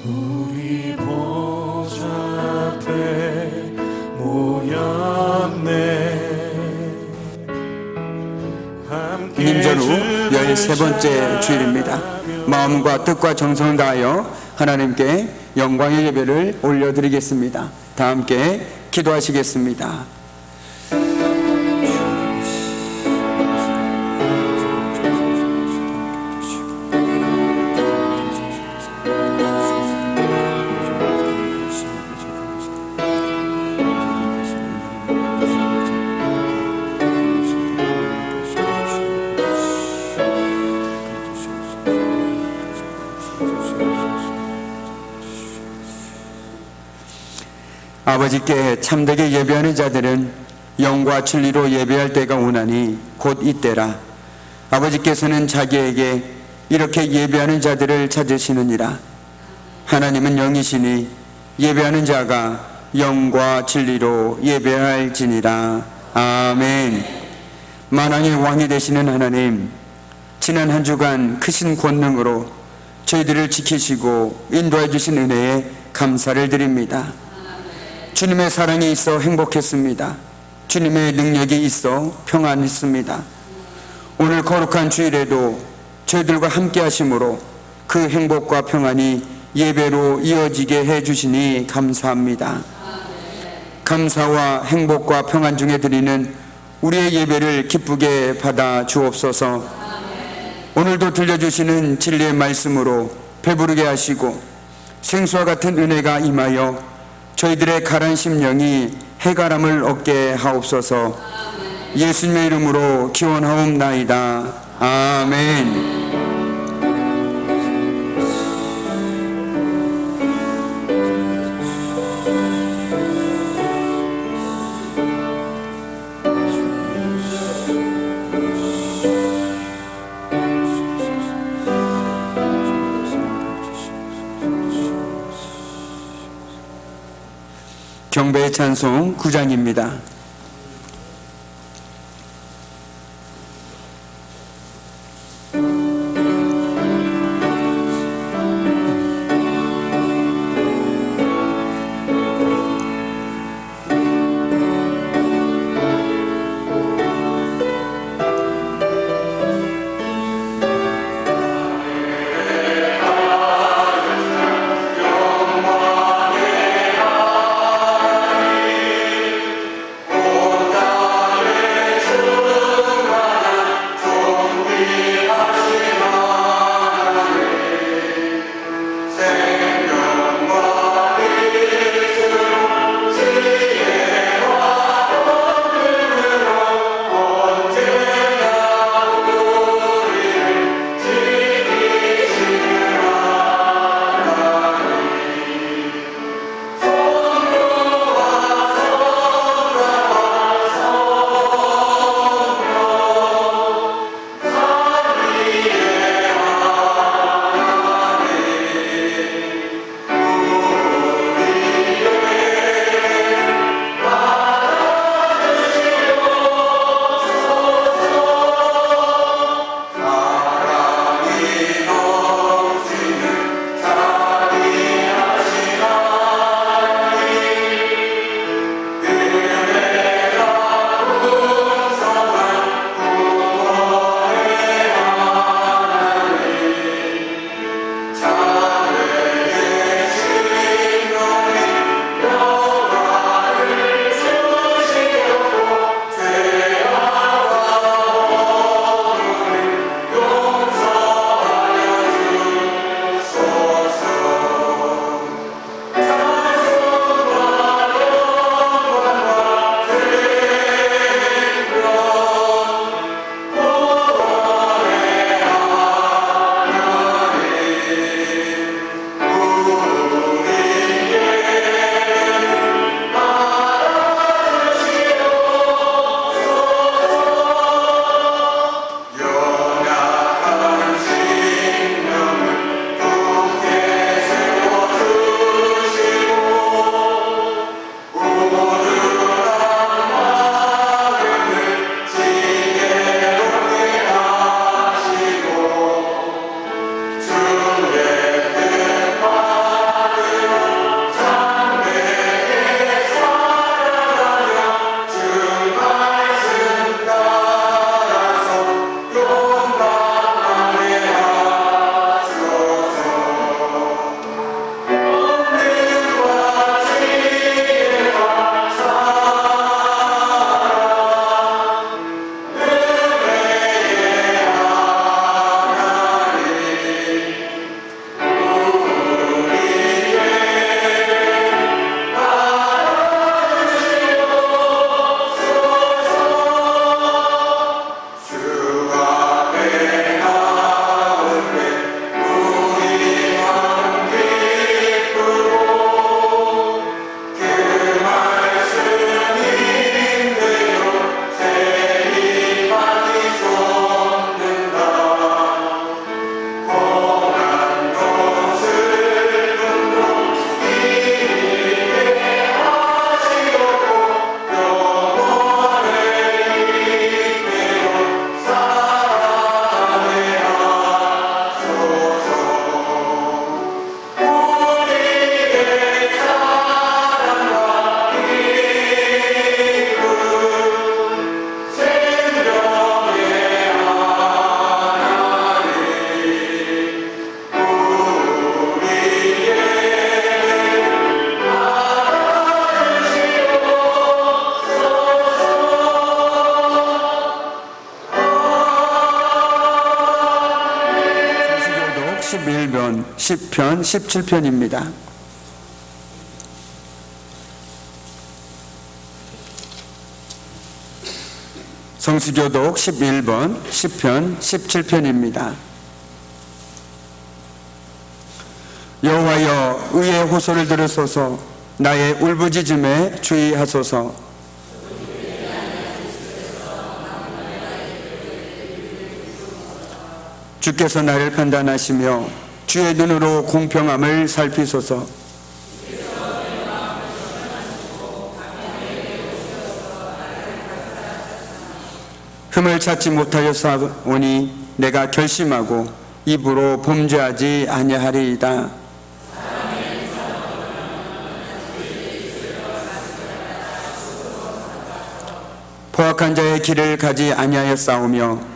우리 보좌 앞에 모였네. 임전 후 13번째 주일입니다. 마음과 뜻과 정성을 다하여 하나님께 영광의 예배를 올려드리겠습니다. 다 함께 기도하시겠습니다. 아버지께 참되게 예배하는 자들은 영과 진리로 예배할 때가 오나니 곧 이때라. 아버지께서는 자기에게 이렇게 예배하는 자들을 찾으시느니라. 하나님은 영이시니 예배하는 자가 영과 진리로 예배할지니라. 아멘. 만왕의 왕이 되시는 하나님, 지난 한 주간 크신 권능으로 저희들을 지키시고 인도해 주신 은혜에 감사를 드립니다. 주님의 사랑이 있어 행복했습니다. 주님의 능력이 있어 평안했습니다. 오늘 거룩한 주일에도 저희들과 함께 하심으로 그 행복과 평안이 예배로 이어지게 해주시니 감사합니다. 감사와 행복과 평안 중에 드리는 우리의 예배를 기쁘게 받아 주옵소서. 오늘도 들려주시는 진리의 말씀으로 배부르게 하시고 생수와 같은 은혜가 임하여 저희들의 가란 심령이 해가람을 얻게 하옵소서. 예수님의 이름으로 기원하옵나이다. 아멘. 경배의 찬송 9장입니다. 10편, 17편입니다. 성수교독 11번, 10편, 17편입니다. 여호와여, 의의 호소를 들으소서. 나의 울부짖음에 주의하소서. 주께서 나를 판단하시며 주의 눈으로 공평함을 살피소서. 흠을 찾지 못하였사오니 내가 결심하고 입으로 범죄하지 아니하리이다. 포악한 자의 길을 가지 아니하였사오며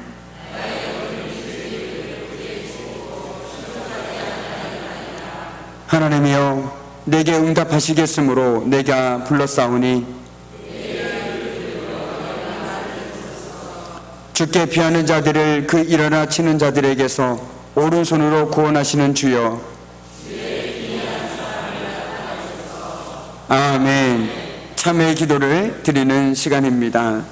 하나님이여, 내게 응답하시겠으므로 내가 불렀사오니 주께 피하는 자들을 그 일어나 치는 자들에게서 오른손으로 구원하시는 주여. 아멘. 참회의 기도를 드리는 시간입니다.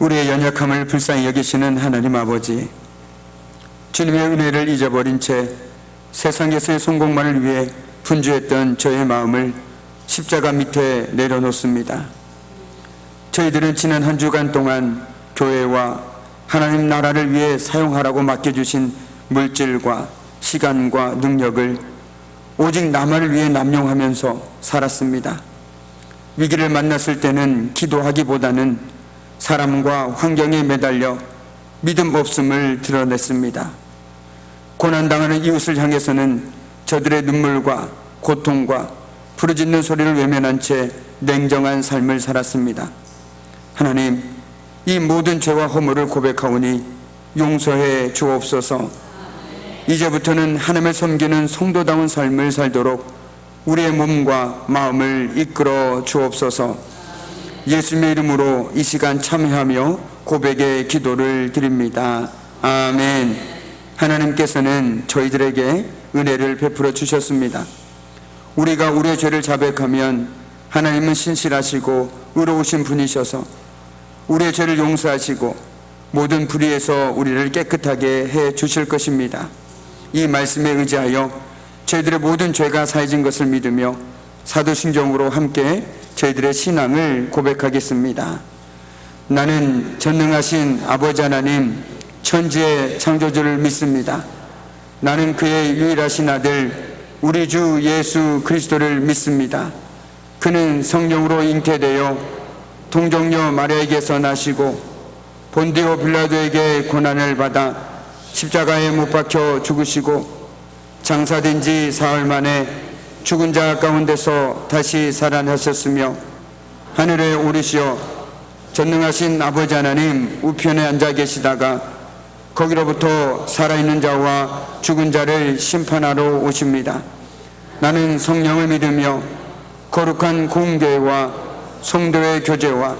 우리의 연약함을 불쌍히 여기시는 하나님 아버지, 주님의 은혜를 잊어버린 채 세상에서의 성공만을 위해 분주했던 저의 마음을 십자가 밑에 내려놓습니다. 저희들은 지난 한 주간 동안 교회와 하나님 나라를 위해 사용하라고 맡겨주신 물질과 시간과 능력을 오직 나만을 위해 남용하면서 살았습니다. 위기를 만났을 때는 기도하기보다는 사람과 환경에 매달려 믿음 없음을 드러냈습니다. 고난당하는 이웃을 향해서는 저들의 눈물과 고통과 부르짖는 소리를 외면한 채 냉정한 삶을 살았습니다. 하나님, 이 모든 죄와 허물을 고백하오니 용서해 주옵소서. 이제부터는 하나님을 섬기는 성도다운 삶을 살도록 우리의 몸과 마음을 이끌어 주옵소서. 예수님의 이름으로 이 시간 참여하며 고백의 기도를 드립니다. 아멘. 하나님께서는 저희들에게 은혜를 베풀어 주셨습니다. 우리가 우리의 죄를 자백하면 하나님은 신실하시고 의로우신 분이셔서 우리의 죄를 용서하시고 모든 불의에서 우리를 깨끗하게 해 주실 것입니다. 이 말씀에 의지하여 저희들의 모든 죄가 사해진 것을 믿으며 사도신경으로 함께 저희들의 신앙을 고백하겠습니다. 나는 전능하신 아버지 하나님 천지의 창조주를 믿습니다. 나는 그의 유일하신 아들 우리 주 예수 그리스도를 믿습니다. 그는 성령으로 잉태되어 동정녀 마리아에게서 나시고 본디오 빌라도에게 고난을 받아 십자가에 못 박혀 죽으시고 장사된 지 사흘 만에 죽은 자 가운데서 다시 살아나셨으며 하늘에 오르시어 전능하신 아버지 하나님 우편에 앉아 계시다가 거기로부터 살아있는 자와 죽은 자를 심판하러 오십니다. 나는 성령을 믿으며 거룩한 공교회와 성도의 교제와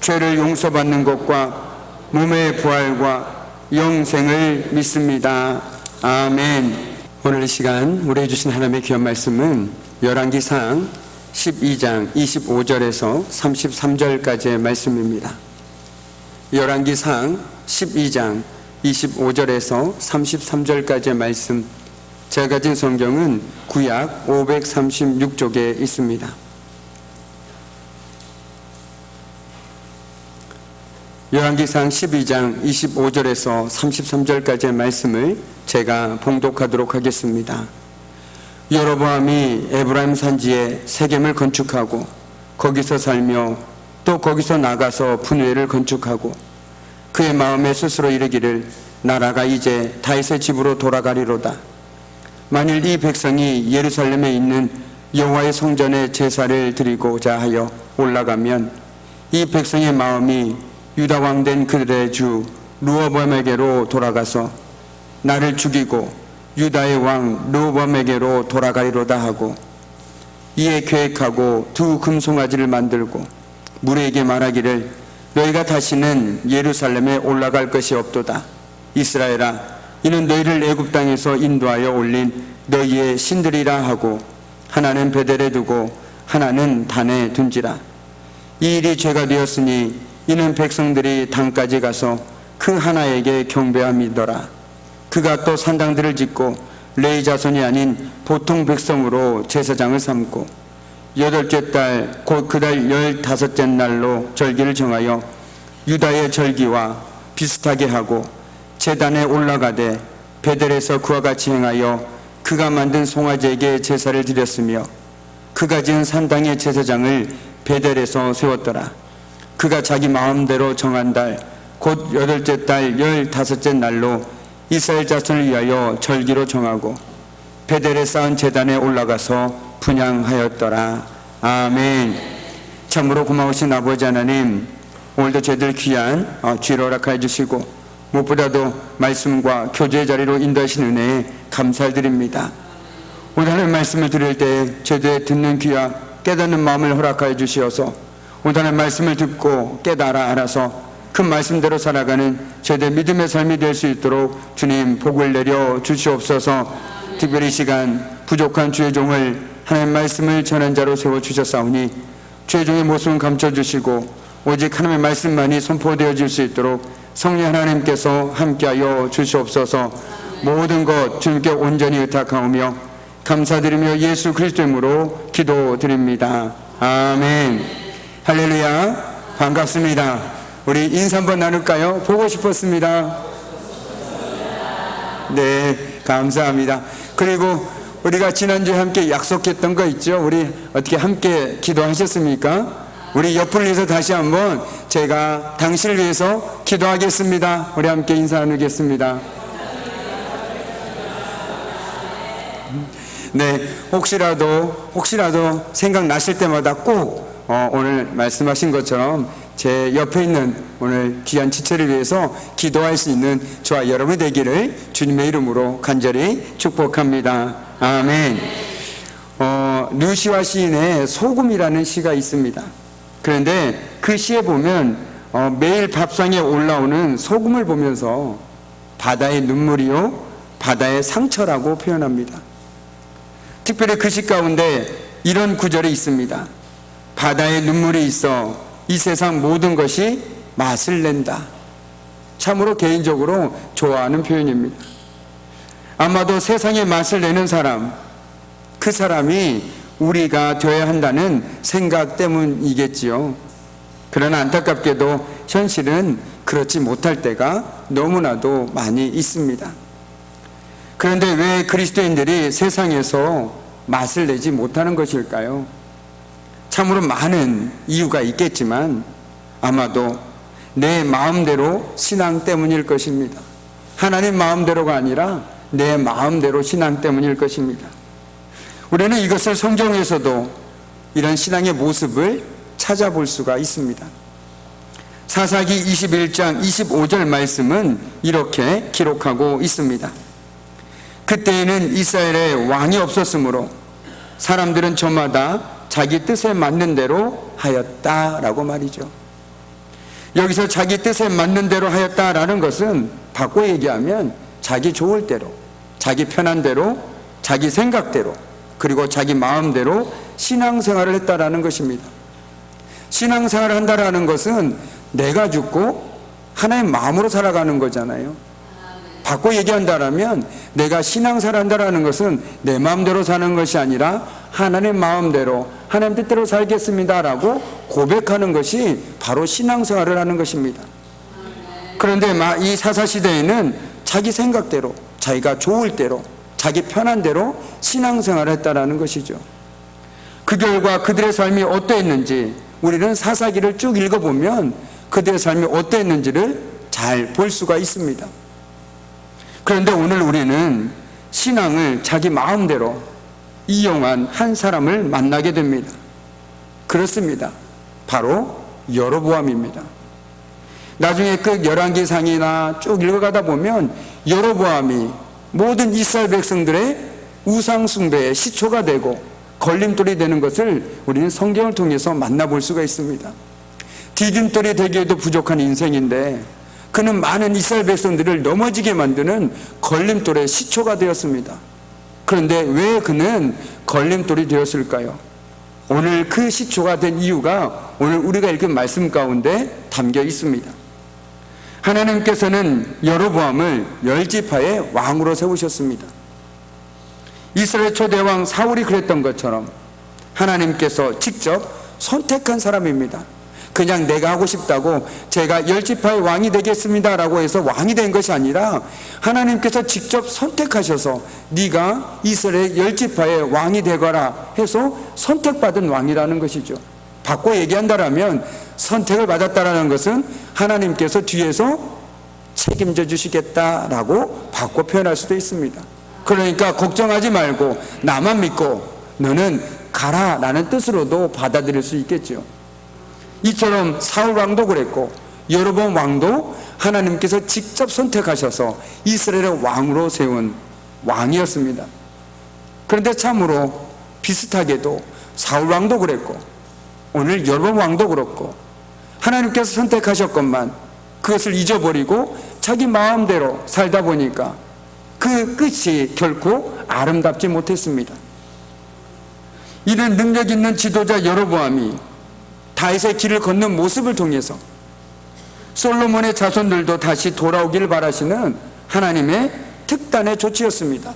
죄를 용서받는 것과 몸의 부활과 영생을 믿습니다. 아멘. 오늘 이 시간 우리 주신 하나님의 귀한 말씀은 열왕기상 12장 25절에서 33절까지의 말씀입니다. 열왕기상 12장 25절에서 33절까지의 말씀, 제가 가진 성경은 구약 536쪽에 있습니다. 열왕기상 12장 25절에서 33절까지의 말씀을 제가 봉독하도록 하겠습니다. 여로보암이 에브라임 산지에 세겜을 건축하고 거기서 살며 또 거기서 나가서 분회를 건축하고 그의 마음에 스스로 이르기를 나라가 이제 다윗의 집으로 돌아가리로다. 만일 이 백성이 예루살렘에 있는 여호와의 성전에 제사를 드리고자 하여 올라가면 이 백성의 마음이 유다 왕 된 그들의 주 르호보암에게로 돌아가서 나를 죽이고 유다의 왕 르호보암에게로 돌아가리로다 하고, 이에 계획하고 두 금송아지를 만들고 무리에게 말하기를 너희가 다시는 예루살렘에 올라갈 것이 없도다. 이스라엘아, 이는 너희를 애굽 땅에서 인도하여 올린 너희의 신들이라 하고, 하나는 베델에 두고 하나는 단에 둔지라. 이 일이 죄가 되었으니 이는 백성들이 단까지 가서 그 하나에게 경배함이더라. 그가 또 산당들을 짓고 레위 자손이 아닌 보통 백성으로 제사장을 삼고 8째 달 곧 그 달 15째 날로 절기를 정하여 유다의 절기와 비슷하게 하고 제단에 올라가되 베델에서 그와 같이 행하여 그가 만든 송아지에게 제사를 드렸으며 그가 지은 산당의 제사장을 베델에서 세웠더라. 그가 자기 마음대로 정한 달 곧 8째 달 15째 날로 이스라엘 자손을 위하여 절기로 정하고 베델에 쌓은 제단에 올라가서 분향하였더라. 아멘. 참으로 고마우신 아버지 하나님, 오늘도 저희들 귀한 주일 허락하여 주시고 무엇보다도 말씀과 교제의 자리로 인도하신 은혜에 감사드립니다. 오늘 하나님의 말씀을 들을 때 저희들의 듣는 귀와 깨닫는 마음을 허락하여 주시어서 오늘 하나님의 말씀을 듣고 깨달아 알아서 그 말씀대로 살아가는 저희들의 믿음의 삶이 될 수 있도록 주님 복을 내려 주시옵소서. 특별히 이 시간 부족한 주의 종을 하나님의 말씀을 전한 자로 세워주셨사오니 주의 종의 모습은 감춰주시고 오직 하나님의 말씀만이 선포되어질 수 있도록 성령 하나님께서 함께하여 주시옵소서. 모든 것 주님께 온전히 의탁하오며 감사드리며 예수 그리스도 이름으로 기도드립니다. 아멘. 할렐루야. 반갑습니다. 우리 인사 한번 나눌까요? 보고 싶었습니다. 네, 감사합니다. 그리고 우리가 지난주에 함께 약속했던 거 있죠? 우리 어떻게 함께 기도하셨습니까? 우리 옆을 위해서 다시 한번 제가 당신을 위해서 기도하겠습니다. 우리 함께 인사 나누겠습니다. 네, 혹시라도 생각나실 때마다 꼭 오늘 말씀하신 것처럼 제 옆에 있는 오늘 귀한 지체를 위해서 기도할 수 있는 저와 여러분이 되기를 주님의 이름으로 간절히 축복합니다. 아멘. 류시와 시인의 소금이라는 시가 있습니다. 그런데 그 시에 보면 매일 밥상에 올라오는 소금을 보면서 바다의 눈물이요 바다의 상처라고 표현합니다. 특별히 그 시 가운데 이런 구절이 있습니다. 바다의 눈물이 있어 이 세상 모든 것이 맛을 낸다. 참으로 개인적으로 좋아하는 표현입니다. 아마도 세상의 맛을 내는 사람, 그 사람이 우리가 되어야 한다는 생각 때문이겠지요. 그러나 안타깝게도 현실은 그렇지 못할 때가 너무나도 많이 있습니다. 그런데 왜 그리스도인들이 세상에서 맛을 내지 못하는 것일까요? 참으로 많은 이유가 있겠지만 아마도 내 마음대로 신앙 때문일 것입니다. 하나님 마음대로가 아니라 내 마음대로 신앙 때문일 것입니다. 우리는 이것을 성경에서도 이런 신앙의 모습을 찾아볼 수가 있습니다. 사사기 21장 25절 말씀은 이렇게 기록하고 있습니다. 그때에는 이스라엘에 왕이 없었으므로 사람들은 저마다 자기 뜻에 맞는 대로 하였다라고 말이죠. 여기서 자기 뜻에 맞는 대로 하였다라는 것은 바꿔 얘기하면 자기 좋을 대로, 자기 편한 대로, 자기 생각대로, 그리고 자기 마음대로 신앙생활을 했다라는 것입니다. 신앙생활을 한다라는 것은 내가 죽고 하나님 마음으로 살아가는 거잖아요. 바꿔 얘기한다라면 내가 신앙생활을 한다라는 것은 내 마음대로 사는 것이 아니라 하나님 마음대로, 하나님 뜻대로 살겠습니다라고 고백하는 것이 바로 신앙생활을 하는 것입니다. 그런데 이 사사시대에는 자기 생각대로, 자기가 좋을 대로, 자기 편한 대로 신앙생활을 했다라는 것이죠. 그 결과 그들의 삶이 어떠했는지 우리는 사사기를 쭉 읽어보면 그들의 삶이 어떠했는지를 잘 볼 수가 있습니다. 그런데 오늘 우리는 신앙을 자기 마음대로 이용한 한 사람을 만나게 됩니다. 그렇습니다. 바로 여로보암입니다. 나중에 그 열왕기상이나 쭉 읽어가다 보면 여로보암이 모든 이스라엘 백성들의 우상 숭배의 시초가 되고 걸림돌이 되는 것을 우리는 성경을 통해서 만나볼 수가 있습니다. 디딤돌이 되기에도 부족한 인생인데 그는 많은 이스라엘 백성들을 넘어지게 만드는 걸림돌의 시초가 되었습니다. 그런데 왜 그는 걸림돌이 되었을까요? 오늘 그 시초가 된 이유가 오늘 우리가 읽은 말씀 가운데 담겨 있습니다. 하나님께서는 여로보암을 10지파의 왕으로 세우셨습니다. 이스라엘 초대왕 사울이 그랬던 것처럼 하나님께서 직접 선택한 사람입니다. 그냥 내가 하고 싶다고 제가 10지파의 왕이 되겠습니다라고 해서 왕이 된 것이 아니라 하나님께서 직접 선택하셔서 네가 이스라엘 10지파의 왕이 되거라 해서 선택받은 왕이라는 것이죠. 바꿔 얘기한다면 선택을 받았다라는 것은 하나님께서 뒤에서 책임져 주시겠다라고 바꿔 표현할 수도 있습니다. 그러니까 걱정하지 말고 나만 믿고 너는 가라라는 뜻으로도 받아들일 수 있겠죠. 이처럼 사울 왕도 그랬고 여로보암 왕도 하나님께서 직접 선택하셔서 이스라엘의 왕으로 세운 왕이었습니다. 그런데 참으로 비슷하게도 사울 왕도 그랬고 오늘 여로보암 왕도 그렇고 하나님께서 선택하셨건만 그것을 잊어버리고 자기 마음대로 살다 보니까 그 끝이 결코 아름답지 못했습니다. 이런 능력 있는 지도자 여로보암이 다윗의 길을 걷는 모습을 통해서 솔로몬의 자손들도 다시 돌아오기를 바라시는 하나님의 특단의 조치였습니다.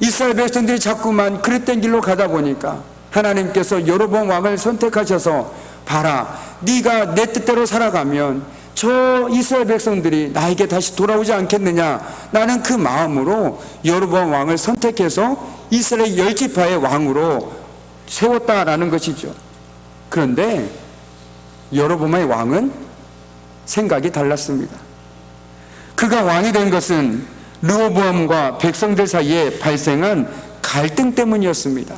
이스라엘 백성들이 자꾸만 그릇된 길로 가다 보니까 하나님께서 여로보암 왕을 선택하셔서 봐라, 네가 내 뜻대로 살아가면 저 이스라엘 백성들이 나에게 다시 돌아오지 않겠느냐, 나는 그 마음으로 여로보암 왕을 선택해서 이스라엘 10지파의 왕으로 세웠다라는 것이죠. 그런데 여로보암의 왕은 생각이 달랐습니다. 그가 왕이 된 것은 르호보암과 백성들 사이에 발생한 갈등 때문이었습니다.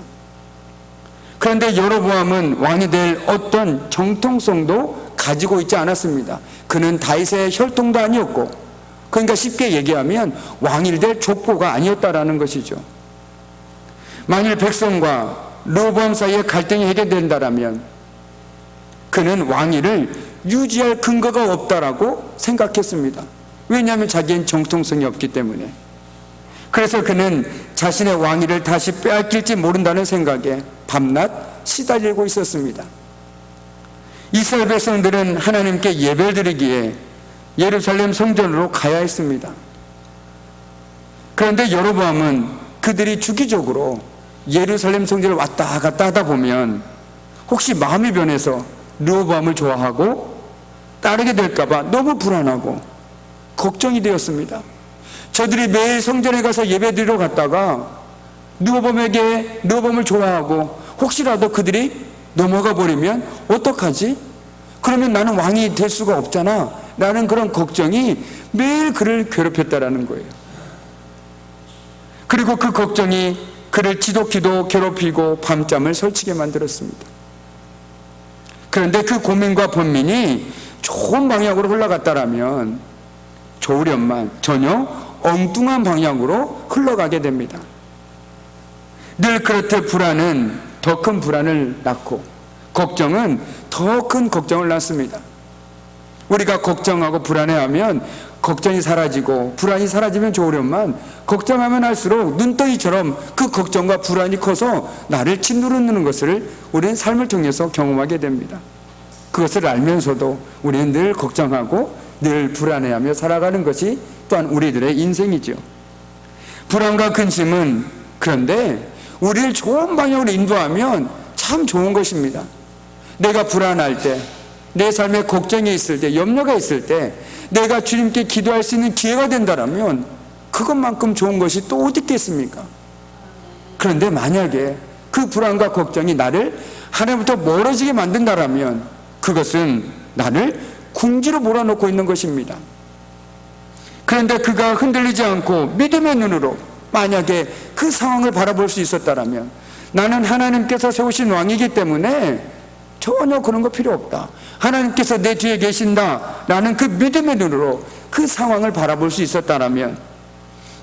그런데 여로보암은 왕이 될 어떤 정통성도 가지고 있지 않았습니다. 그는 다윗의 혈통도 아니었고, 그러니까 쉽게 얘기하면 왕이 될 족보가 아니었다라는 것이죠. 만일 백성과 르호보암 사이에 갈등이 해결된다라면 그는 왕위를 유지할 근거가 없다라고 생각했습니다. 왜냐하면 자기는 정통성이 없기 때문에. 그래서 그는 자신의 왕위를 다시 빼앗길지 모른다는 생각에 밤낮 시달리고 있었습니다. 이스라엘 백성들은 하나님께 예배를 드리기에 예루살렘 성전으로 가야 했습니다. 그런데 여로보암은 그들이 주기적으로 예루살렘 성전을 왔다 갔다 하다 보면 혹시 마음이 변해서 르호보암을 좋아하고 따르게 될까봐 너무 불안하고 걱정이 되었습니다. 저들이 매일 성전에 가서 예배드리러 갔다가 르호보암을 좋아하고 혹시라도 그들이 넘어가 버리면 어떡하지? 그러면 나는 왕이 될 수가 없잖아. 라는 그런 걱정이 매일 그를 괴롭혔다라는 거예요. 그리고 그 걱정이 그를 지독히도 괴롭히고 밤잠을 설치게 만들었습니다. 그런데 그 고민과 번민이 좋은 방향으로 흘러갔다라면 좋으련만 전혀 엉뚱한 방향으로 흘러가게 됩니다. 늘 그렇듯 불안은 더 큰 불안을 낳고 걱정은 더 큰 걱정을 낳습니다. 우리가 걱정하고 불안해하면 걱정이 사라지고 불안이 사라지면 좋으련만 걱정하면 할수록 눈덩이처럼 그 걱정과 불안이 커서 나를 짓누르는 것을 우리는 삶을 통해서 경험하게 됩니다. 그것을 알면서도 우리는 늘 걱정하고 늘 불안해하며 살아가는 것이 또한 우리들의 인생이죠. 불안과 근심은 그런데 우리를 좋은 방향으로 인도하면 참 좋은 것입니다. 내가 불안할 때, 내 삶에 걱정이 있을 때, 염려가 있을 때 내가 주님께 기도할 수 있는 기회가 된다면 그것만큼 좋은 것이 또 어디 있겠습니까? 그런데 만약에 그 불안과 걱정이 나를 하나님부터 멀어지게 만든다면 그것은 나를 궁지로 몰아넣고 있는 것입니다. 그런데 그가 흔들리지 않고 믿음의 눈으로 만약에 그 상황을 바라볼 수 있었다면 나는 하나님께서 세우신 왕이기 때문에 전혀 그런 거 필요 없다. 하나님께서 내 뒤에 계신다라는 그 믿음의 눈으로 그 상황을 바라볼 수 있었다면,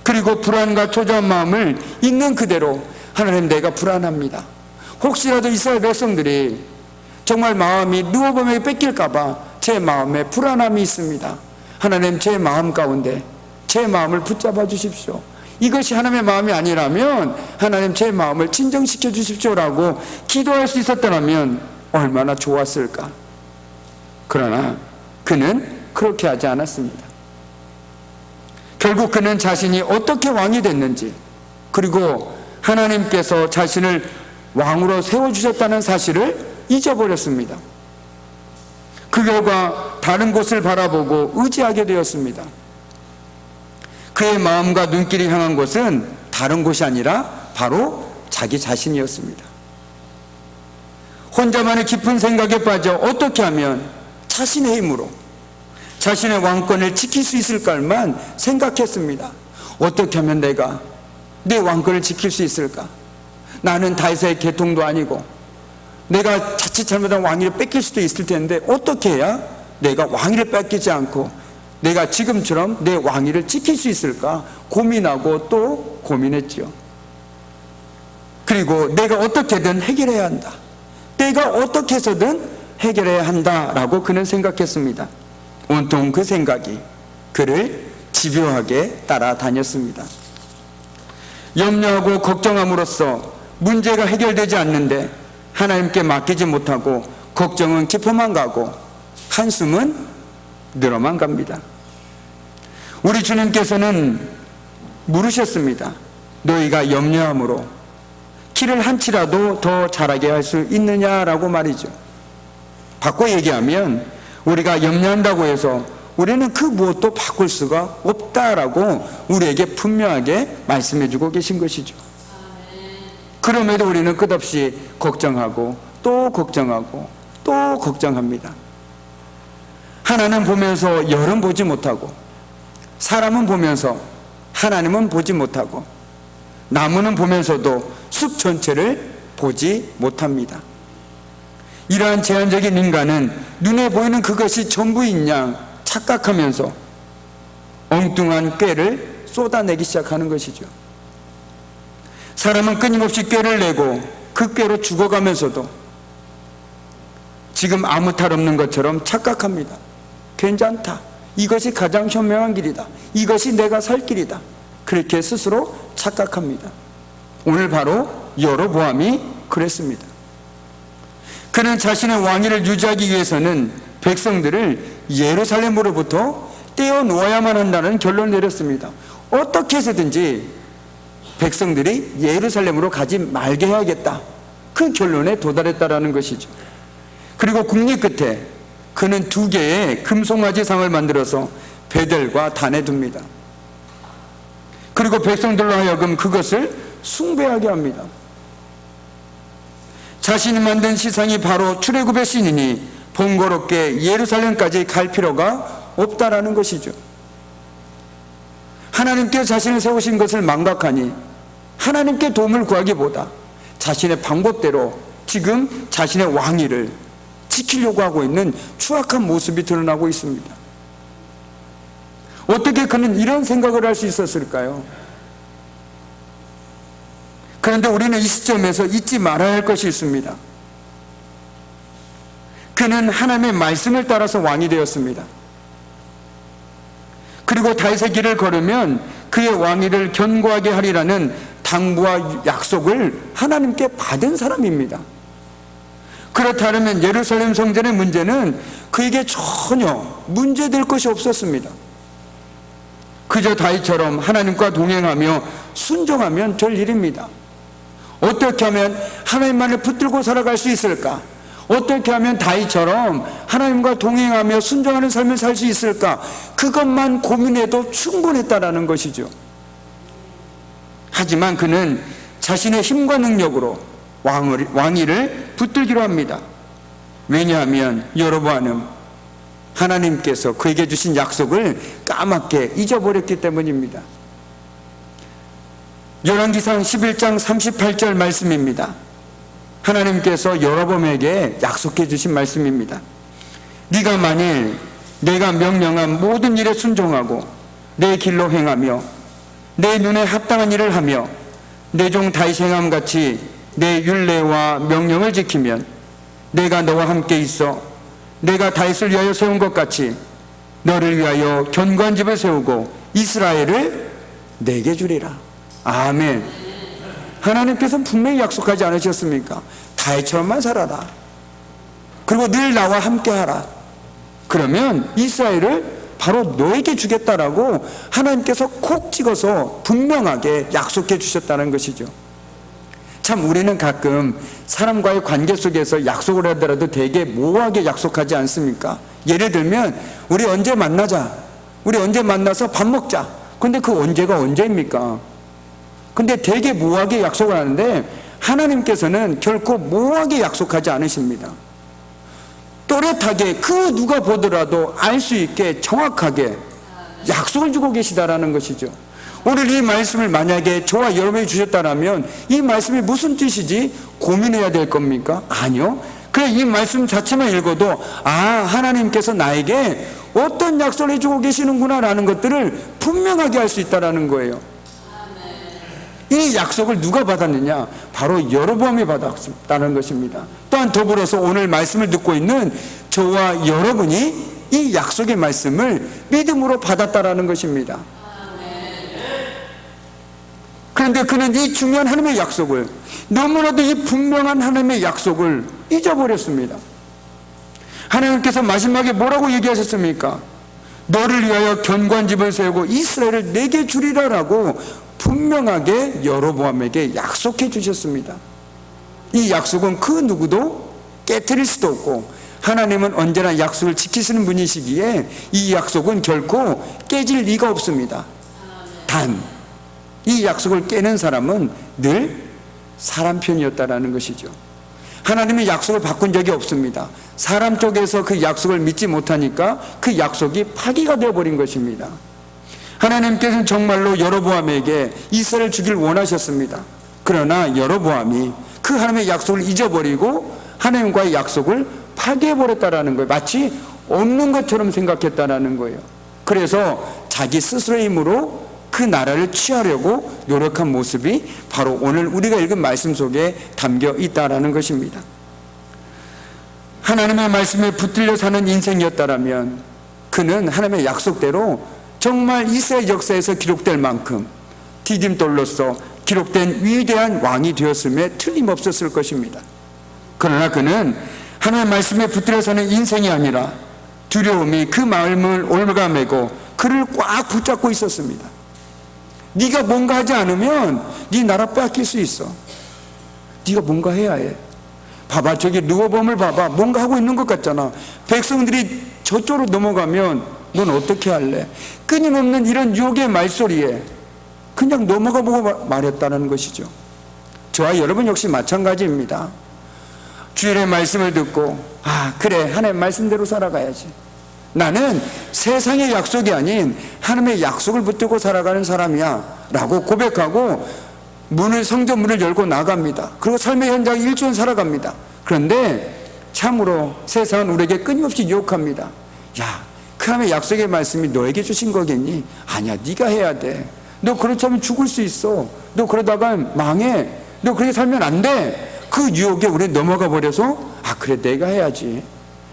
그리고 불안과 초조한 마음을 있는 그대로 하나님 내가 불안합니다. 혹시라도 이스라엘 백성들이 정말 마음이 누워보면 뺏길까봐 제 마음에 불안함이 있습니다. 하나님 제 마음 가운데 제 마음을 붙잡아 주십시오. 이것이 하나님의 마음이 아니라면 하나님 제 마음을 진정시켜 주십시오라고 기도할 수 있었다면 얼마나 좋았을까. 그러나 그는 그렇게 하지 않았습니다. 결국 그는 자신이 어떻게 왕이 됐는지, 그리고 하나님께서 자신을 왕으로 세워주셨다는 사실을 잊어버렸습니다. 그 결과 다른 곳을 바라보고 의지하게 되었습니다. 그의 마음과 눈길이 향한 곳은 다른 곳이 아니라 바로 자기 자신이었습니다. 혼자만의 깊은 생각에 빠져 어떻게 하면 자신의 힘으로 자신의 왕권을 지킬 수 있을까만 생각했습니다. 어떻게 하면 내가 내 왕권을 지킬 수 있을까? 나는 다윗의 계통도 아니고 내가 자칫 잘못하면 왕위를 뺏길 수도 있을 텐데 어떻게 해야 내가 왕위를 뺏기지 않고 내가 지금처럼 내 왕위를 지킬 수 있을까 고민하고 또 고민했죠. 그리고 내가 어떻게든 해결해야 한다. 내가 어떻게 해서든 해결해야 한다라고 그는 생각했습니다. 온통 그 생각이 그를 집요하게 따라다녔습니다. 염려하고 걱정함으로써 문제가 해결되지 않는데 하나님께 맡기지 못하고 걱정은 깊어만 가고 한숨은 늘어만 갑니다. 우리 주님께서는 물으셨습니다. 너희가 염려함으로 키를 한 치라도 더 자라게 할 수 있느냐라고 말이죠. 바꿔 얘기하면 우리가 염려한다고 해서 우리는 그 무엇도 바꿀 수가 없다라고 우리에게 분명하게 말씀해 주고 계신 것이죠. 그럼에도 우리는 끝없이 걱정하고 또 걱정하고 또 걱정합니다. 하나는 보면서 열은 보지 못하고, 사람은 보면서 하나님은 보지 못하고, 나무는 보면서도 숲 전체를 보지 못합니다. 이러한 제한적인 인간은 눈에 보이는 그것이 전부인 양 착각하면서 엉뚱한 꾀를 쏟아내기 시작하는 것이죠. 사람은 끊임없이 꾀를 내고 그 꾀로 죽어가면서도 지금 아무 탈 없는 것처럼 착각합니다. 괜찮다. 이것이 가장 현명한 길이다. 이것이 내가 살 길이다. 그렇게 스스로 착각합니다. 오늘 바로 여로보암이 그랬습니다. 그는 자신의 왕위를 유지하기 위해서는 백성들을 예루살렘으로부터 떼어놓아야만 한다는 결론을 내렸습니다. 어떻게 해서든지 백성들이 예루살렘으로 가지 말게 해야겠다. 그 결론에 도달했다라는 것이죠. 그리고 국리 끝에 그는 2개의 금송아지 상을 만들어서 베델과 단에 둡니다. 그리고 백성들로 하여금 그것을 숭배하게 합니다. 자신이 만든 시상이 바로 출애굽의 신이니 번거롭게 예루살렘까지 갈 필요가 없다라는 것이죠. 하나님께 자신을 세우신 것을 망각하니 하나님께 도움을 구하기보다 자신의 방법대로 지금 자신의 왕위를 지키려고 하고 있는 추악한 모습이 드러나고 있습니다. 어떻게 그는 이런 생각을 할 수 있었을까요? 그런데 우리는 이 시점에서 잊지 말아야 할 것이 있습니다. 그는 하나님의 말씀을 따라서 왕이 되었습니다. 그리고 다윗의 길을 걸으면 그의 왕위를 견고하게 하리라는 당부와 약속을 하나님께 받은 사람입니다. 그렇다면 예루살렘 성전의 문제는 그에게 전혀 문제될 것이 없었습니다. 그저 다윗처럼 하나님과 동행하며 순종하면 될 일입니다. 어떻게 하면 하나님만을 붙들고 살아갈 수 있을까? 어떻게 하면 다윗처럼 하나님과 동행하며 순종하는 삶을 살 수 있을까? 그것만 고민해도 충분했다라는 것이죠. 하지만 그는 자신의 힘과 능력으로 왕위를 붙들기로 합니다. 왜냐하면 여로보암은 하나님께서 그에게 주신 약속을 까맣게 잊어버렸기 때문입니다. 열왕기상 11장 38절 말씀입니다. 하나님께서 여로보암에게 약속해 주신 말씀입니다. 네가 만일 내가 명령한 모든 일에 순종하고 내 길로 행하며 내 눈에 합당한 일을 하며 내 종 다윗이 행함 같이 내 율례와 명령을 지키면 내가 너와 함께 있어 내가 다윗을 위하여 세운 것 같이 너를 위하여 견고한 집을 세우고 이스라엘을 내게 주리라. 아멘. 하나님께서는 분명히 약속하지 않으셨습니까? 다윗처럼만 살아라. 그리고 늘 나와 함께 하라. 그러면 이스라엘을 바로 너에게 주겠다라고 하나님께서 콕 찍어서 분명하게 약속해 주셨다는 것이죠. 참 우리는 가끔 사람과의 관계 속에서 약속을 하더라도 되게 모호하게 약속하지 않습니까? 예를 들면 우리 언제 만나자, 우리 언제 만나서 밥 먹자. 근데 그 언제가 언제입니까? 근데 되게 모호하게 약속을 하는데 하나님께서는 결코 모호하게 약속하지 않으십니다. 또렷하게 그 누가 보더라도 알 수 있게 정확하게 약속을 주고 계시다라는 것이죠. 오늘 이 말씀을 만약에 저와 여러분이 주셨다면 이 말씀이 무슨 뜻이지 고민해야 될 겁니까? 아니요. 그래 이 말씀 자체만 읽어도 하나님께서 나에게 어떤 약속을 해주고 계시는구나 라는 것들을 분명하게 알 수 있다는 거예요. 이 약속을 누가 받았느냐? 바로 여로보암이 받았다는 것입니다. 또한 더불어서 오늘 말씀을 듣고 있는 저와 여러분이 이 약속의 말씀을 믿음으로 받았다라는 것입니다. 그런데 그는 이 중요한 하나님의 약속을, 너무나도 이 분명한 하나님의 약속을 잊어버렸습니다. 하나님께서 마지막에 뭐라고 얘기하셨습니까? 너를 위하여 견고한 집을 세우고 이스라엘을 내게 주리라라고 분명하게 여로보암에게 약속해 주셨습니다. 이 약속은 그 누구도 깨트릴 수도 없고 하나님은 언제나 약속을 지키시는 분이시기에 이 약속은 결코 깨질 리가 없습니다. 단 이 약속을 깨는 사람은 늘 사람 편이었다라는 것이죠. 하나님의 약속을 바꾼 적이 없습니다. 사람 쪽에서 그 약속을 믿지 못하니까 그 약속이 파기가 되어버린 것입니다. 하나님께서는 정말로 여로보암에게 이스라엘을 주길 원하셨습니다. 그러나 여로보암이 그 하나님의 약속을 잊어버리고 하나님과의 약속을 파괴해버렸다라는 거예요. 마치 없는 것처럼 생각했다라는 거예요. 그래서 자기 스스로의 힘으로 그 나라를 취하려고 노력한 모습이 바로 오늘 우리가 읽은 말씀 속에 담겨 있다라는 것입니다. 하나님의 말씀에 붙들려 사는 인생이었다라면 그는 하나님의 약속대로 정말 이스라엘 역사에서 기록될 만큼 디딤돌로서 기록된 위대한 왕이 되었음에 틀림없었을 것입니다. 그러나 그는 하나님의 말씀에 붙들려 사는 인생이 아니라 두려움이 그 마음을 올가매고 그를 꽉 붙잡고 있었습니다. 네가 뭔가 하지 않으면 네 나라 뺏길 수 있어. 네가 뭔가 해야 해. 봐봐, 저기 르호보암을 봐봐. 뭔가 하고 있는 것 같잖아. 백성들이 저쪽으로 넘어가면 넌 어떻게 할래? 끊임없는 이런 유혹의 말소리에 그냥 넘어가 보고 말했다는 것이죠. 저와 여러분 역시 마찬가지입니다. 주일의 말씀을 듣고 그래, 하나님의 말씀대로 살아가야지. 나는 세상의 약속이 아닌 하나님의 약속을 붙들고 살아가는 사람이야 라고 고백하고 성전 문을 열고 나갑니다. 그리고 삶의 현장에 일주일 살아갑니다. 그런데 참으로 세상은 우리에게 끊임없이 유혹합니다. 야, 그 하나님의 약속의 말씀이 너에게 주신 거겠니? 아니야, 네가 해야 돼. 너 그렇지 않으면 죽을 수 있어. 너 그러다가 망해. 너 그렇게 살면 안 돼. 그 유혹에 우리 넘어가 버려서 그래, 내가 해야지.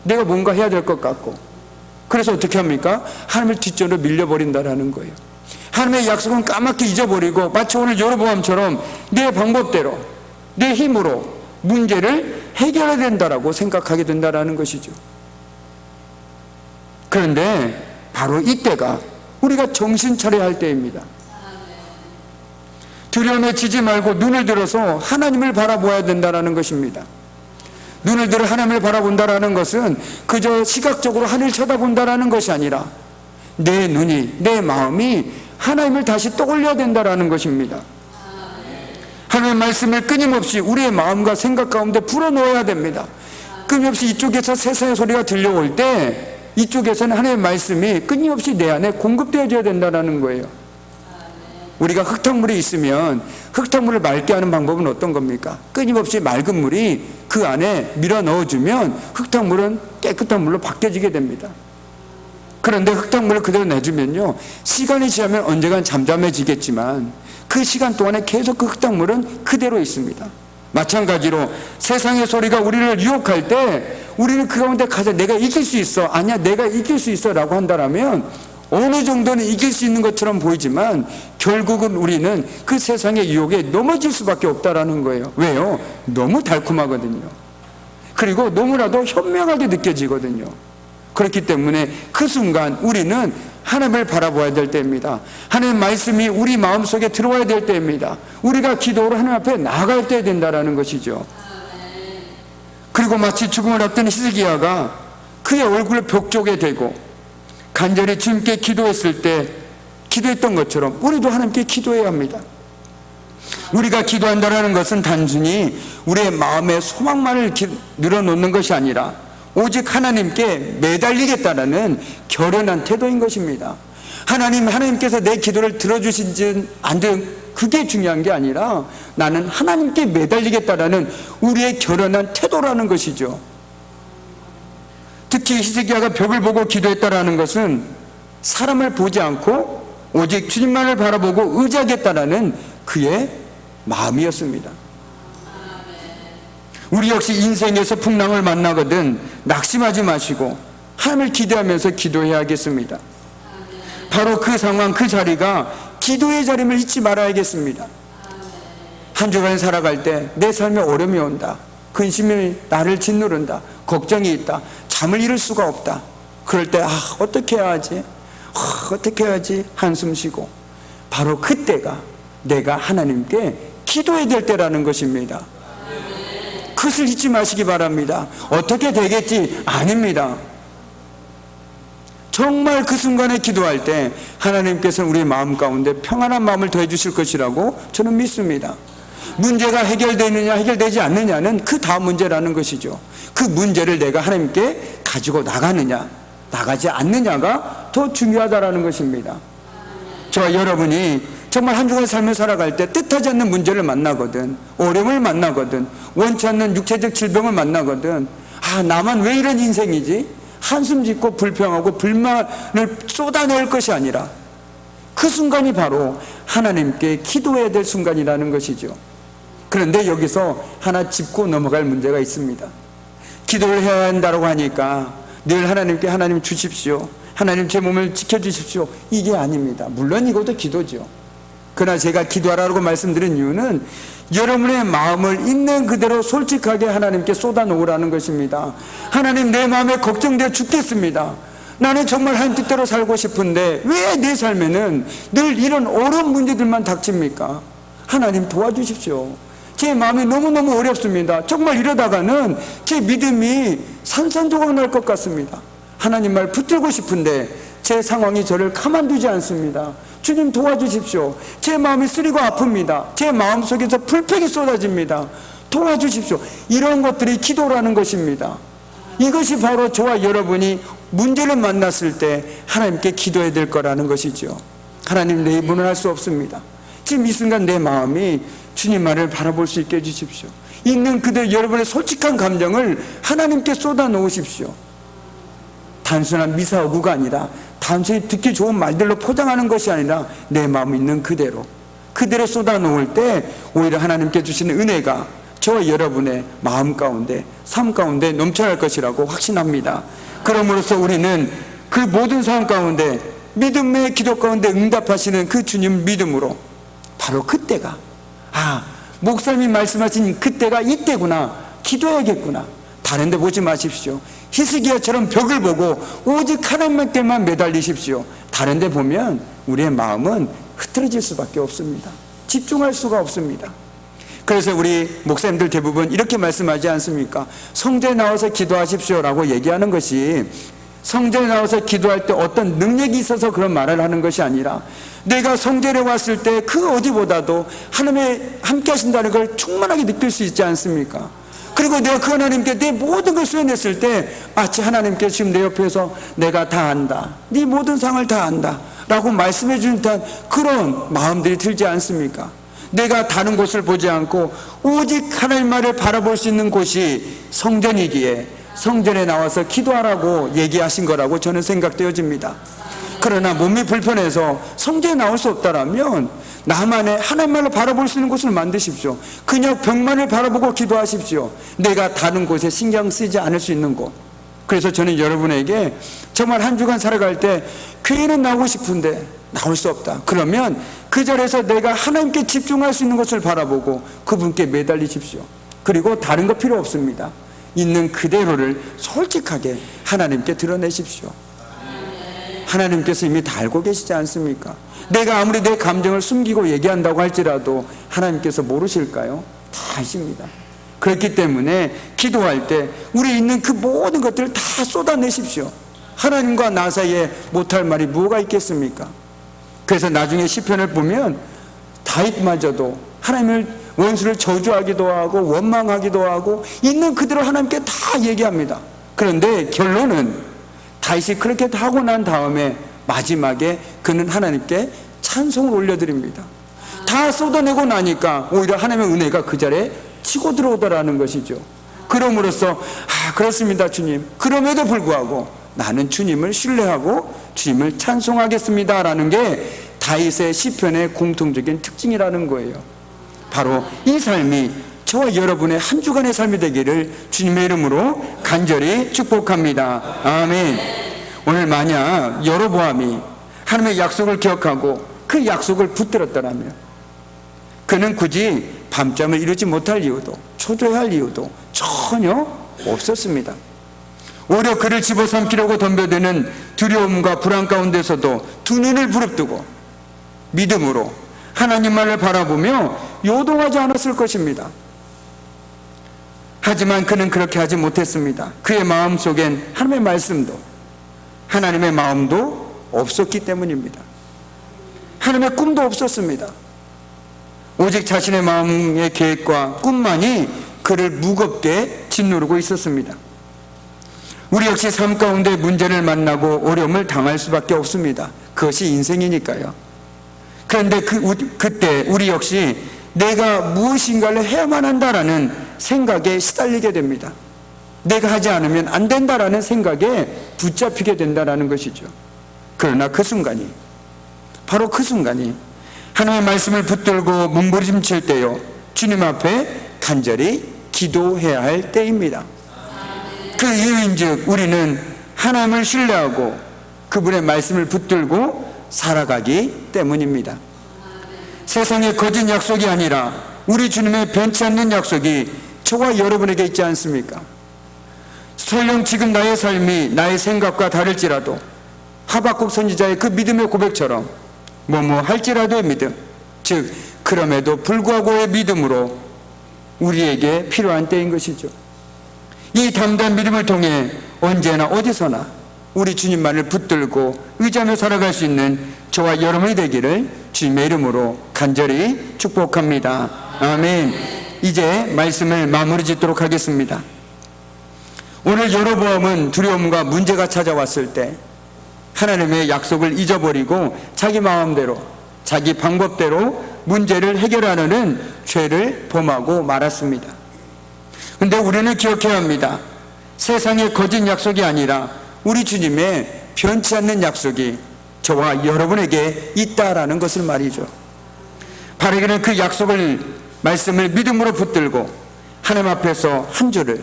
내가 뭔가 해야 될 것 같고 그래서 어떻게 합니까? 하나님을 뒷전으로 밀려버린다라는 거예요. 하나님의 약속은 까맣게 잊어버리고 마치 오늘 여로보암처럼 내 방법대로 내 힘으로 문제를 해결해야 된다라고 생각하게 된다라는 것이죠. 그런데 바로 이때가 우리가 정신 차려야 할 때입니다. 두려움에 지지 말고 눈을 들어서 하나님을 바라보아야 된다라는 것입니다. 눈을 들어 하나님을 바라본다라는 것은 그저 시각적으로 하늘 쳐다본다라는 것이 아니라 내 눈이, 내 마음이 하나님을 다시 떠올려야 된다라는 것입니다. 하나님의 말씀을 끊임없이 우리의 마음과 생각 가운데 불어넣어야 됩니다. 끊임없이 이쪽에서 세상의 소리가 들려올 때 이쪽에서는 하나님의 말씀이 끊임없이 내 안에 공급되어져야 된다는 거예요. 우리가 흙탕물이 있으면 흙탕물을 맑게 하는 방법은 어떤 겁니까? 끊임없이 맑은 물이 그 안에 밀어 넣어주면 흙탕물은 깨끗한 물로 바뀌어지게 됩니다. 그런데 흙탕물을 그대로 내주면요, 시간이 지나면 언젠간 잠잠해지겠지만 그 시간 동안에 계속 그 흙탕물은 그대로 있습니다. 마찬가지로 세상의 소리가 우리를 유혹할 때 우리는 그 가운데 가서 내가 이길 수 있어, 아니야 내가 이길 수 있어 라고 한다면 어느 정도는 이길 수 있는 것처럼 보이지만 결국은 우리는 그 세상의 유혹에 넘어질 수밖에 없다라는 거예요. 왜요? 너무 달콤하거든요. 그리고 너무나도 현명하게 느껴지거든요. 그렇기 때문에 그 순간 우리는 하나님을 바라봐야 될 때입니다. 하나님의 말씀이 우리 마음속에 들어와야 될 때입니다. 우리가 기도로 하나님 앞에 나아갈 때 된다라는 것이죠. 그리고 마치 죽음을 앞둔 히스기야가 그의 얼굴을 벽 쪽에 대고 간절히 주님께 기도했을 때 기도했던 것처럼 우리도 하나님께 기도해야 합니다. 우리가 기도한다는 것은 단순히 우리의 마음의 소망만을 늘어놓는 것이 아니라 오직 하나님께 매달리겠다라는 결연한 태도인 것입니다. 하나님께서 내 기도를 들어주신지 안 들, 그게 중요한 게 아니라 나는 하나님께 매달리겠다라는 우리의 결연한 태도라는 것이죠. 특히 히스기야가 벽을 보고 기도했다라는 것은 사람을 보지 않고 오직 주님만을 바라보고 의지하겠다라는 그의 마음이었습니다. 우리 역시 인생에서 풍랑을 만나거든 낙심하지 마시고 하나님을 기대하면서 기도해야겠습니다. 바로 그 상황, 그 자리가 기도의 자리임을 잊지 말아야겠습니다. 한 주간 살아갈 때 내 삶에 어려움이 온다, 근심이 나를 짓누른다, 걱정이 있다, 잠을 이룰 수가 없다. 그럴 때 어떻게 해야 하지? 어떻게 해야지? 한숨 쉬고 바로 그때가 내가 하나님께 기도해야 될 때라는 것입니다. 그것을 잊지 마시기 바랍니다. 어떻게 되겠지? 아닙니다. 정말 그 순간에 기도할 때 하나님께서는 우리의 마음 가운데 평안한 마음을 더해 주실 것이라고 저는 믿습니다. 문제가 해결되느냐 해결되지 않느냐는 그 다음 문제라는 것이죠. 그 문제를 내가 하나님께 가지고 나가느냐 나가지 않느냐가 더 중요하다라는 것입니다. 저와 여러분이 정말 한 주간 삶을 살아갈 때 뜻하지 않는 문제를 만나거든, 어려움을 만나거든, 원치 않는 육체적 질병을 만나거든, 나만 왜 이런 인생이지? 한숨 짓고 불평하고 불만을 쏟아낼 것이 아니라 그 순간이 바로 하나님께 기도해야 될 순간이라는 것이죠. 그런데 여기서 하나 짚고 넘어갈 문제가 있습니다. 기도를 해야 한다고 하니까 늘 하나님께 하나님 주십시오, 하나님 제 몸을 지켜주십시오, 이게 아닙니다. 물론 이것도 기도죠. 그러나 제가 기도하라고 말씀드린 이유는 여러분의 마음을 있는 그대로 솔직하게 하나님께 쏟아놓으라는 것입니다. 하나님, 내 마음에 걱정되어 죽겠습니다. 나는 정말 하나님 뜻대로 살고 싶은데 왜 내 삶에는 늘 이런 어려운 문제들만 닥칩니까? 하나님 도와주십시오. 제 마음이 너무너무 어렵습니다. 정말 이러다가는 제 믿음이 산산조각 날 것 같습니다. 하나님 말 붙들고 싶은데 제 상황이 저를 가만두지 않습니다. 주님 도와주십시오. 제 마음이 쓰리고 아픕니다. 제 마음속에서 불평이 쏟아집니다. 도와주십시오. 이런 것들이 기도라는 것입니다. 이것이 바로 저와 여러분이 문제를 만났을 때 하나님께 기도해야 될 거라는 것이죠. 하나님, 내 입으로는 할 수 없습니다. 지금 이 순간 내 마음이 주님만을 바라볼 수 있게 해주십시오. 있는 그대로 여러분의 솔직한 감정을 하나님께 쏟아 놓으십시오. 단순한 미사오구가 아니라 단순히 듣기 좋은 말들로 포장하는 것이 아니라 내 마음 있는 그대로 쏟아 놓을 때 오히려 하나님께 주시는 은혜가 저와 여러분의 마음 가운데, 삶 가운데 넘쳐날 것이라고 확신합니다. 그럼으로써 우리는 그 그 모든 상황 가운데 믿음의 기도 가운데 응답하시는 그 주님 믿음으로 바로 그때가 목사님이 말씀하신 그때가 이때구나, 기도해야겠구나. 다른 데 보지 마십시오. 히스기야처럼 벽을 보고 오직 하나님께만 매달리십시오. 다른 데 보면 우리의 마음은 흐트러질 수밖에 없습니다. 집중할 수가 없습니다. 그래서 우리 목사님들 대부분 이렇게 말씀하지 않습니까? 성전에 나와서 기도하십시오라고 얘기하는 것이 성전에 나와서 기도할 때 어떤 능력이 있어서 그런 말을 하는 것이 아니라 내가 성전에 왔을 때 그 어디보다도 하나님의 함께 하신다는 걸 충만하게 느낄 수 있지 않습니까? 그리고 내가 그 하나님께 내 모든 걸 수행했을 때 마치 하나님께 지금 내 옆에서 내가 다 안다, 네 모든 상을 다 안다 라고 말씀해 주는 듯한 그런 마음들이 들지 않습니까? 내가 다른 곳을 보지 않고 오직 하나님만을 바라볼 수 있는 곳이 성전이기에 성전에 나와서 기도하라고 얘기하신 거라고 저는 생각되어집니다. 그러나 몸이 불편해서 성전에 나올 수 없다라면 나만의 하나님만을 바라볼 수 있는 곳을 만드십시오. 그냥 벽만을 바라보고 기도하십시오. 내가 다른 곳에 신경 쓰지 않을 수 있는 곳. 그래서 저는 여러분에게 정말 한 주간 살아갈 때 교회는 나오고 싶은데 나올 수 없다. 그러면 그 자리에서 내가 하나님께 집중할 수 있는 것을 바라보고 그분께 매달리십시오. 그리고 다른 거 필요 없습니다. 있는 그대로를 솔직하게 하나님께 드러내십시오. 하나님께서 이미 다 알고 계시지 않습니까? 내가 아무리 내 감정을 숨기고 얘기한다고 할지라도 하나님께서 모르실까요? 다 아십니다. 그렇기 때문에 기도할 때 우리 있는 그 모든 것들을 다 쏟아내십시오. 하나님과 나 사이에 못할 말이 뭐가 있겠습니까? 그래서 나중에 시편을 보면 다윗마저도 하나님을 원수를 저주하기도 하고 원망하기도 하고 있는 그대로 하나님께 다 얘기합니다. 그런데 결론은 다윗이 그렇게 하고 난 다음에 마지막에 그는 하나님께 찬송을 올려드립니다. 다 쏟아내고 나니까 오히려 하나님의 은혜가 그 자리에 치고 들어오더라는 것이죠. 그럼으로써 그렇습니다 주님, 그럼에도 불구하고 나는 주님을 신뢰하고 주님을 찬송하겠습니다 라는 게 다윗의 시편의 공통적인 특징이라는 거예요. 바로 이 삶이 저와 여러분의 한 주간의 삶이 되기를 주님의 이름으로 간절히 축복합니다. 아멘. 오늘 만약 여로보암이 하나님의 약속을 기억하고 그 약속을 붙들었더라면 그는 굳이 밤잠을 이루지 못할 이유도 초조해할 이유도 전혀 없었습니다. 오히려 그를 집어삼키려고 덤벼드는 두려움과 불안 가운데서도 두 눈을 부릅뜨고 믿음으로 하나님만을 바라보며 요동하지 않았을 것입니다. 하지만 그는 그렇게 하지 못했습니다. 그의 마음속엔 하나님의 말씀도 하나님의 마음도 없었기 때문입니다. 하나님의 꿈도 없었습니다. 오직 자신의 마음의 계획과 꿈만이 그를 무겁게 짓누르고 있었습니다. 우리 역시 삶 가운데 문제를 만나고 어려움을 당할 수밖에 없습니다. 그것이 인생이니까요. 그런데 그때 우리 역시 내가 무엇인가를 해야만 한다라는 생각에 시달리게 됩니다. 내가 하지 않으면 안 된다라는 생각에 붙잡히게 된다라는 것이죠. 그러나 그 순간이 바로 그 순간이 하나님의 말씀을 붙들고 몸부림칠 때요 주님 앞에 간절히 기도해야 할 때입니다. 그 이유인즉 우리는 하나님을 신뢰하고 그분의 말씀을 붙들고 살아가기 때문입니다. 세상의 거짓 약속이 아니라 우리 주님의 변치 않는 약속이 저와 여러분에게 있지 않습니까? 설령 지금 나의 삶이 나의 생각과 다를지라도 하박국 선지자의 그 믿음의 고백처럼 뭐뭐 할지라도의 믿음, 즉 그럼에도 불구하고의 믿음으로 우리에게 필요한 때인 것이죠. 이 담대한 믿음을 통해 언제나 어디서나 우리 주님만을 붙들고 의지하며 살아갈 수 있는 저와 여러분이 되기를 주님의 이름으로 간절히 축복합니다. 아멘. 이제 말씀을 마무리 짓도록 하겠습니다. 오늘 여로보암은 두려움과 문제가 찾아왔을 때 하나님의 약속을 잊어버리고 자기 마음대로 자기 방법대로 문제를 해결하려는 죄를 범하고 말았습니다. 그런데 우리는 기억해야 합니다. 세상의 거짓 약속이 아니라 우리 주님의 변치 않는 약속이 저와 여러분에게 있다라는 것을 말이죠. 바르게는 그 약속을 말씀을 믿음으로 붙들고 하나님 앞에서 한 주를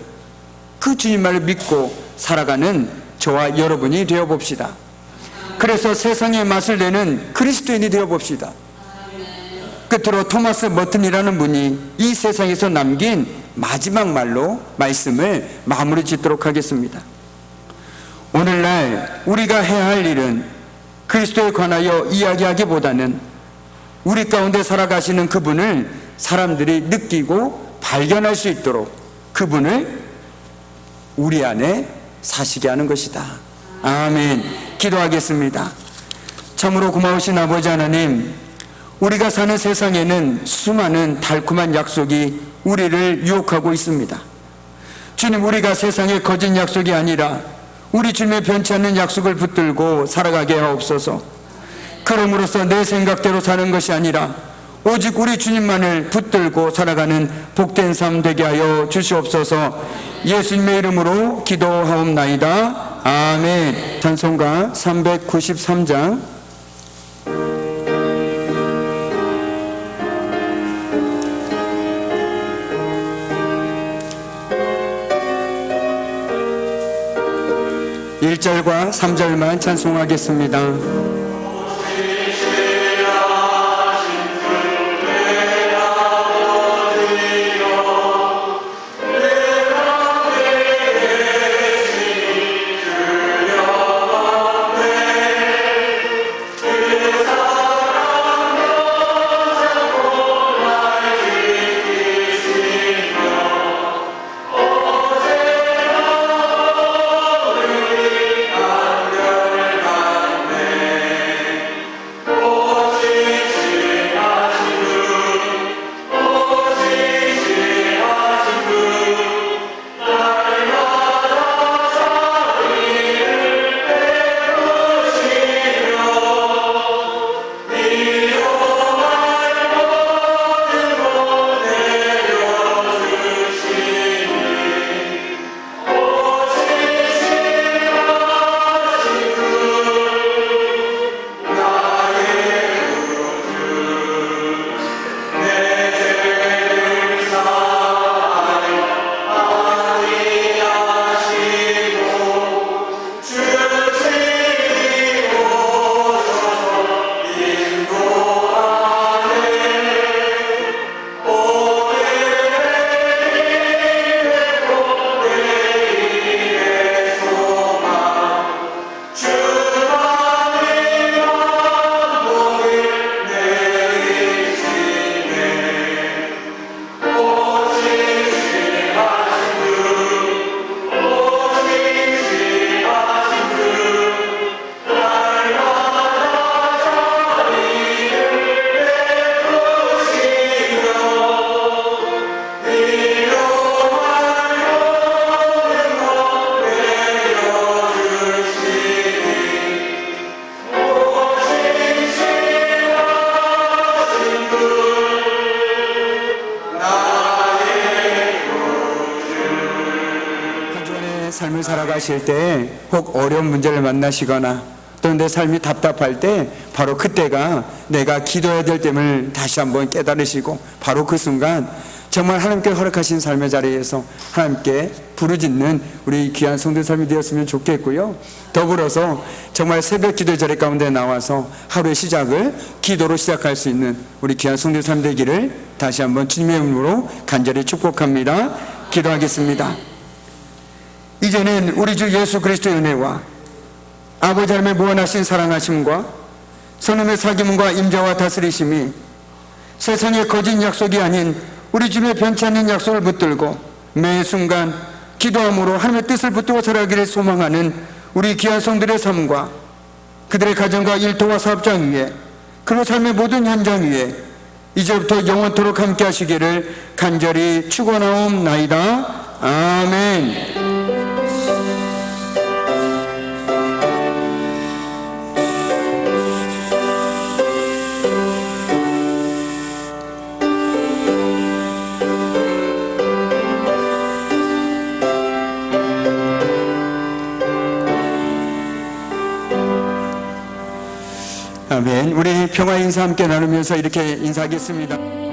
그 주님만을 믿고 살아가는 저와 여러분이 되어봅시다. 그래서 세상의 맛을 내는 그리스도인이 되어 봅시다. 끝으로 토마스 머튼이라는 분이 이 세상에서 남긴 마지막 말로 말씀을 마무리 짓도록 하겠습니다. 오늘날 우리가 해야 할 일은 그리스도에 관하여 이야기하기보다는 우리 가운데 살아가시는 그분을 사람들이 느끼고 발견할 수 있도록 그분을 우리 안에 사시게 하는 것이다. 아멘. 기도하겠습니다. 참으로 고마우신 아버지 하나님, 우리가 사는 세상에는 수많은 달콤한 약속이 우리를 유혹하고 있습니다. 주님, 우리가 세상의 거짓 약속이 아니라 우리 주님의 변치 않는 약속을 붙들고 살아가게 하옵소서. 그럼으로써 내 생각대로 사는 것이 아니라 오직 우리 주님만을 붙들고 살아가는 복된 삶 되게 하여 주시옵소서. 예수님의 이름으로 기도하옵나이다. 아멘. 찬송가 393장. 일절과 3절만 찬송하겠습니다. 삶을 살아가실 때 혹 어려운 문제를 만나시거나 또 내 삶이 답답할 때 바로 그때가 내가 기도해야 될 때임을 다시 한번 깨달으시고 바로 그 순간 정말 하나님께 허락하신 삶의 자리에서 하나님께 부르짖는 우리 귀한 성도의 삶이 되었으면 좋겠고요. 더불어서 정말 새벽 기도의 자리 가운데 나와서 하루의 시작을 기도로 시작할 수 있는 우리 귀한 성도의 삶 되기를 다시 한번 주님의 이름으로 간절히 축복합니다. 기도하겠습니다. 이제는 우리 주 예수 그리스도의 은혜와 아버지 하나님의 무한하신 사랑하심과 성령의 사귐과 임재와 다스리심이 세상의 거짓 약속이 아닌 우리 주님의 변치 않는 약속을 붙들고 매 순간 기도함으로 하나님의 뜻을 붙들고 살아가기를 소망하는 우리 귀한 성들의 삶과 그들의 가정과 일터와 사업장 위에 그리고 삶의 모든 현장 위에 이제부터 영원토록 함께 하시기를 간절히 축원하옵나이다. 아멘. 아멘. 우리 평화 인사 함께 나누면서 이렇게 인사하겠습니다.